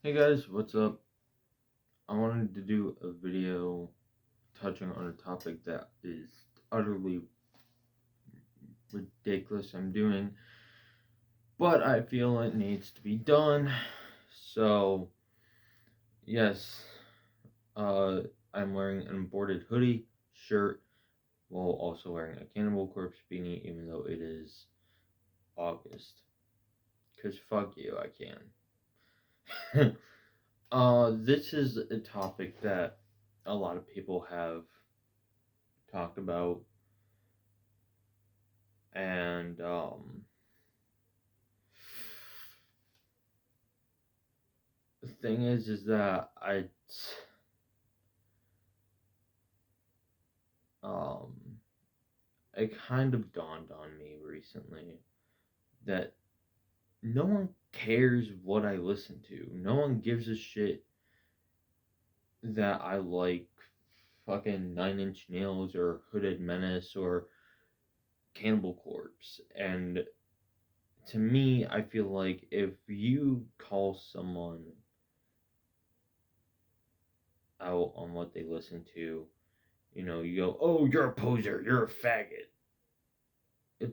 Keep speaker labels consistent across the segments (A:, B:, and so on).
A: Hey guys, what's up? I wanted to do a video touching on a topic that is utterly ridiculous I'm doing, but I feel it needs to be done. So, yes, uh, I'm wearing an aborted hoodie, shirt, while also wearing a Cannibal Corpse beanie, even though it is August. Cause fuck you, I can. This is a topic that a lot of people have talked about and the thing is that um it kind of dawned on me recently that no one cares what I listen to. No one gives a shit that I like fucking Nine Inch Nails or Hooded Menace or Cannibal Corpse. And to me, I feel like if you call someone out on what they listen to, you go, "Oh, you're a poser, you're a faggot."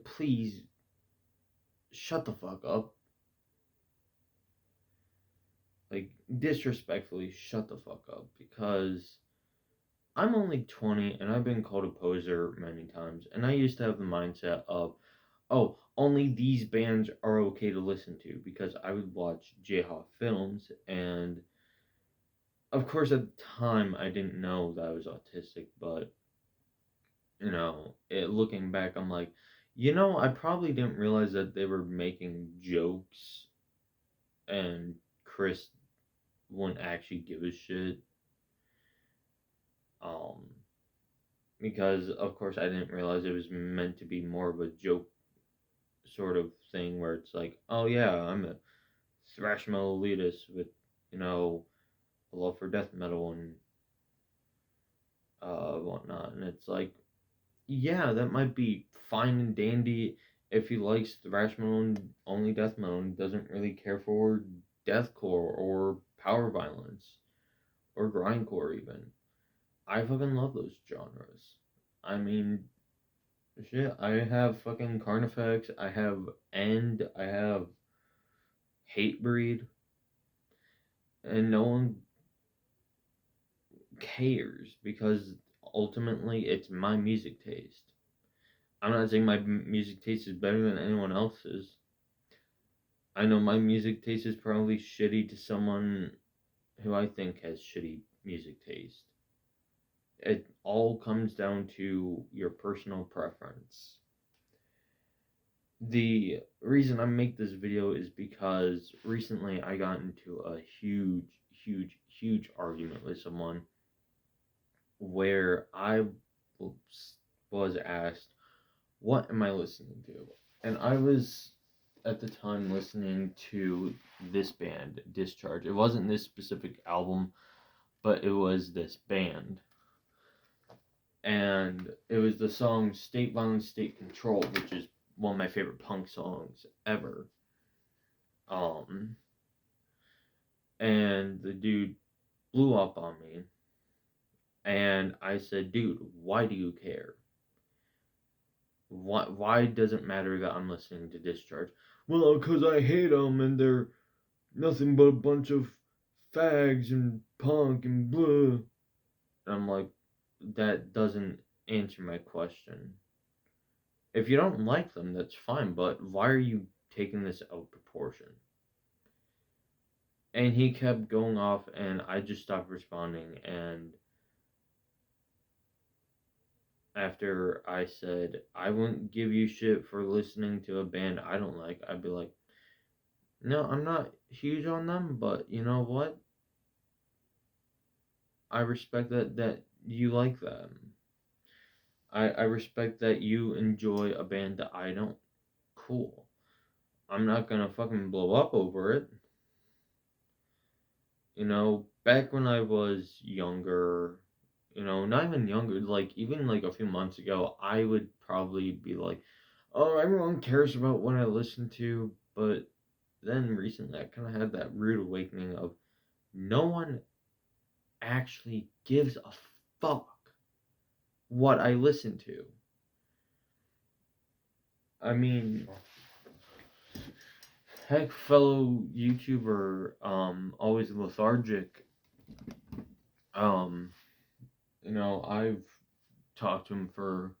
A: Please shut the fuck up. Like, disrespectfully, shut the fuck up. Because I'm only 20 and I've been called a poser many times. And I used to have the mindset of, oh, only these bands are okay to listen to. Because I would watch J-Hawk films. And of course, at the time, I didn't know that I was autistic. But, looking back, I'm like, I probably didn't realize that they were making jokes and Chris wouldn't actually give a shit. Um, because of course I didn't realize it was meant to be more of a joke sort of thing where it's like, oh yeah, I'm a thrash metal elitist with, a love for death metal and whatnot. And it's like, yeah, that might be fine and dandy if he likes thrash metal and only death metal and doesn't really care for deathcore or power violence or grindcore even. I fucking love those genres. I mean, shit, I have fucking Carnifex, I have End, I have Hatebreed, and no one cares because ultimately it's my music taste. I'm not saying my music taste is better than anyone else's. I know my music taste is probably shitty to someone who I think has shitty music taste. It all comes down to your personal preference. The reason I make this video is because recently I got into a huge argument with someone where I was asked, "What am I listening to?" And I was at the time listening to this band, Discharge. It wasn't this specific album, but it was this band. And it was the song State Violence, State Control, which is one of my favorite punk songs ever. Um, and the dude blew up on me. And I said, dude, why do you care? Why does it matter that I'm listening to Discharge? Well, because I hate them and they're nothing but a bunch of fags and punk and blah. And I'm like, that doesn't answer my question. If you don't like them, that's fine, but why are you taking this out of proportion? And he kept going off, and I just stopped responding. And after I said, I wouldn't give you shit for listening to a band I don't like, I'd be like, no, I'm not huge on them, but you know what? I respect that you like them. I respect that you enjoy a band that I don't. Cool. I'm not gonna fucking blow up over it. Back when I was younger, not even younger, like even like a few months ago, I would probably be like, oh, everyone cares about what I listen to, but then recently I kind of had that rude awakening of, no one actually gives a fuck what I listen to. I mean, heck, fellow YouTuber, always lethargic. Um, I've talked to him for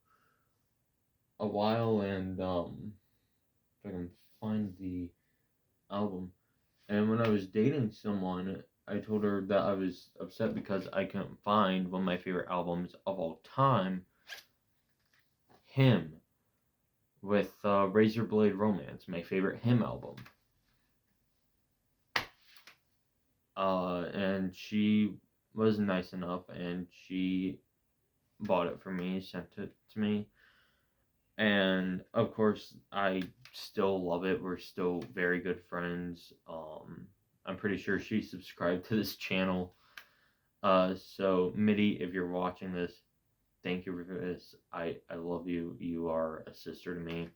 A: a while, and if I can find the album. And when I was dating someone, I told her that I was upset because I couldn't find one of my favorite albums of all time, Him, with Razorblade Romance, my favorite Him album. And she was nice enough, and she bought it for me, sent it to me. And of course, I still love it. We're still very good friends. I'm pretty sure she subscribed to this channel. So Mitty, if you're watching this, thank you for this. I love you. You are a sister to me.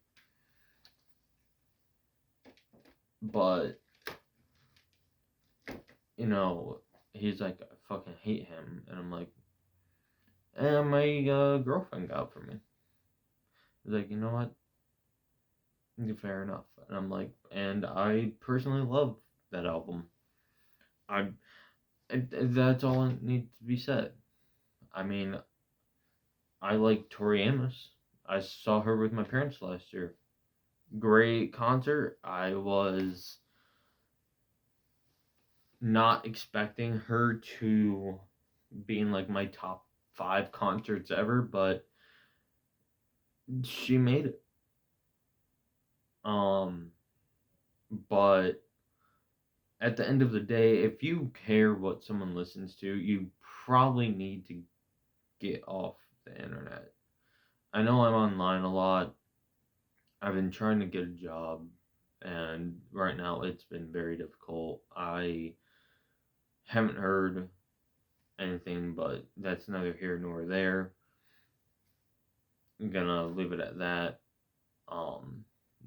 A: But he's like, I fucking hate him, and I'm like, and my girlfriend got it for me. He's like, you know what? Fair enough. And I'm like, and I personally love that album. That's all that needs to be said. I mean, I like Tori Amos. I saw her with my parents last year. Great concert. I was not expecting her to be in like my top 5 concerts ever, but she made it. But at the end of the day, if you care what someone listens to, you probably need to get off the internet. I know I'm online a lot. I've been trying to get a job, and right now it's been very difficult. I haven't heard anything, but that's neither here nor there. I'm gonna leave it at that.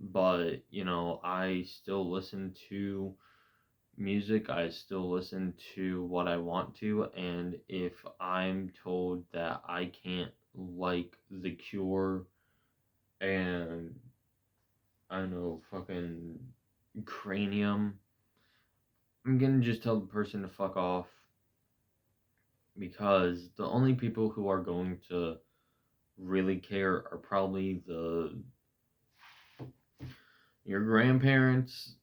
A: But I still listen to music. I still listen to what I want to, and if I'm told that I can't like The Cure and I don't know, fucking Cranium, I'm gonna just tell the person to fuck off, because the only people who are going to really care are probably your grandparents,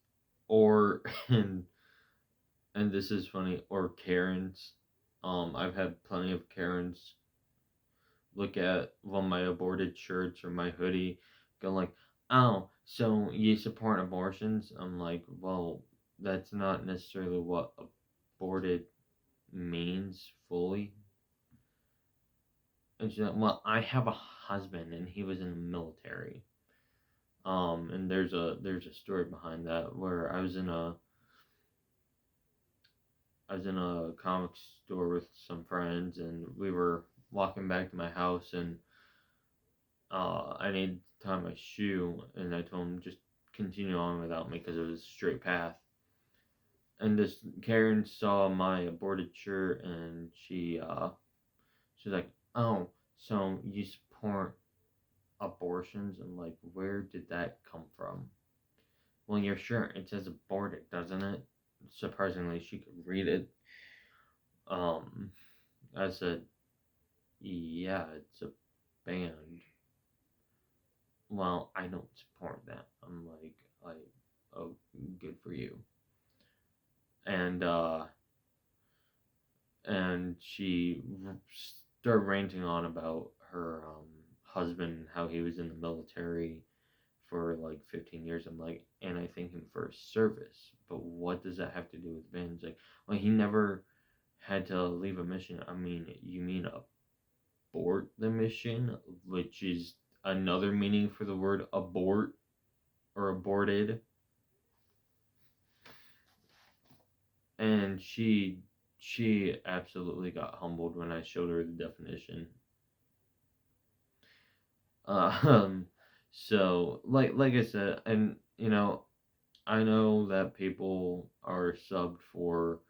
A: or and this is funny, or Karens. I've had plenty of Karens look at one of my aborted shirts or my hoodie, go like, "Oh, so you support abortions?" I'm like, "Well, that's not necessarily what aborted means fully." And she's like, "Well, I have a husband, and he was in the military." And there's a story behind that, where I was in a comic store with some friends, and we were walking back to my house, and I needed to tie my shoe, and I told him just continue on without me because it was a straight path. And this Karen saw my aborted shirt, and she's like, "Oh, so you support abortions?" I'm like, "Where did that come from?" "Well, your shirt, it says aborted, doesn't it?" Surprisingly, she could read it. Um, I said, "Yeah, it's a band." "Well, I don't support that." I'm like, "Oh, good for you." And she started ranting on about her husband, how he was in the military for like 15 years. I'm like, and I thank him for his service, but what does that have to do with bands? Like, well, he never had to leave a mission. I mean, you mean abort the mission, which is another meaning for the word abort or aborted. And she absolutely got humbled when I showed her the definition. Um, so like I said, and I know that people are subbed for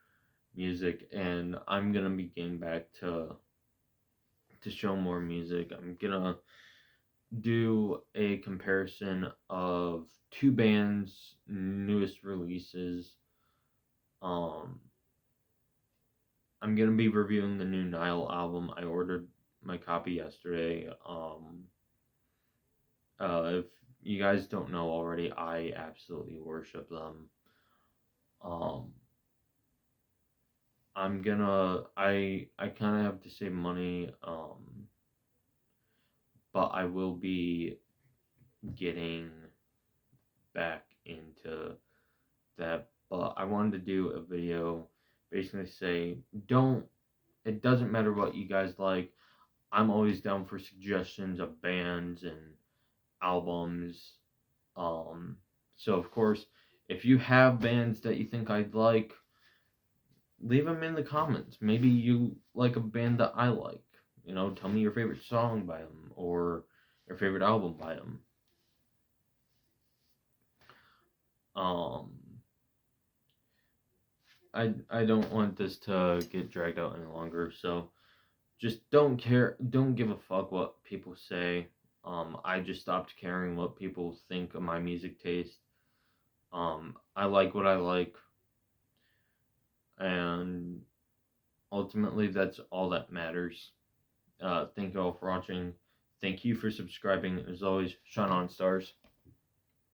A: music, and I'm gonna be getting back to show more music. I'm gonna do a comparison of two bands' newest releases. Um, I'm gonna be reviewing the new Nile album. I ordered my copy yesterday. If you guys don't know already, I absolutely worship them. Um, I kind of have to save money. But I will be getting back into that. But I wanted to do a video basically say, don't, it doesn't matter what you guys like. I'm always down for suggestions of bands and albums. Um, so of course, if you have bands that you think I'd like, leave them in the comments. Maybe you like a band that I like. Tell me your favorite song by them or your favorite album by them. Um, I don't want this to get dragged out any longer, so just don't give a fuck what people say. I just stopped caring what people think of my music taste. I like what I like, and ultimately that's all that matters. Thank you all for watching. Thank you for subscribing. As always, shine on, stars.